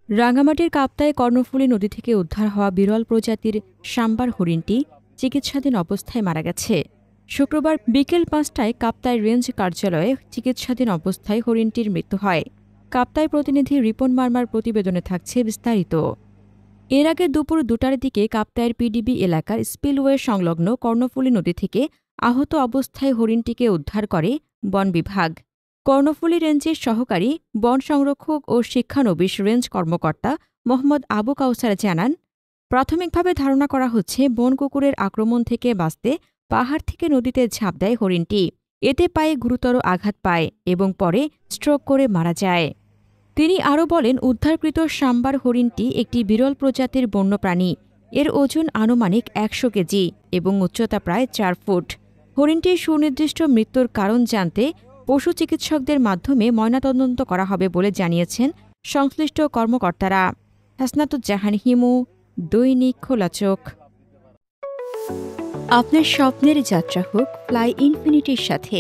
রাঙামাটির কাপ্তায় কর্ণফুলী নদী থেকে উদ্ধার হওয়া বিরল প্রজাতির সাম্বার হরিণটি চিকিৎসাধীন অবস্থায় মারা গেছে। শুক্রবার বিকেল ৫টায় কাপ্তাই রেঞ্জ কার্যালয়ে চিকিৎসাধীন অবস্থায় হরিণটির মৃত্যু হয়। কাপ্তাই প্রতিনিধি রিপন মার্মার প্রতিবেদনে থাকছে বিস্তারিত। এর আগে দুপুর ২টার দিকে কাপ্তাইয়ের পিডিবি এলাকার স্পিলওয়ে সংলগ্ন কর্ণফুলী নদী থেকে আহত অবস্থায় হরিণটিকে উদ্ধার করে বন বিভাগ। কর্ণফুলী রেঞ্জের সহকারী বন সংরক্ষক ও শিক্ষানবিশ রেঞ্জ কর্মকর্তা মোহাম্মদ আবু কাউসার জানান, প্রাথমিকভাবে ধারণা করা হচ্ছে বন কুকুরের আক্রমণ থেকে বাঁচতে পাহাড় থেকে নদীতে ঝাঁপ দেয় হরিণটি। এতে পায়ে গুরুতর আঘাত পায় এবং পরে স্ট্রোক করে মারা যায়। তিনি আরও বলেন, উদ্ধারকৃত সাম্বার হরিণটি একটি বিরল প্রজাতির বন্যপ্রাণী। এর ওজন আনুমানিক ১০০ কেজি এবং উচ্চতা প্রায় ৪ ফুট। হরিণটির সুনির্দিষ্ট মৃত্যুর কারণ জানতে পশু চিকিৎসকদের মাধ্যমে ময়নাতদন্ত করা হবে বলে জানিয়েছেন সংশ্লিষ্ট কর্মকর্তারা। হাসনাতুজ্জাহান হিমু, দৈনিক খোলা চোখ। আপনার স্বপ্নের যাত্রা হোক ফ্লাই ইনফিনিটির সাথে।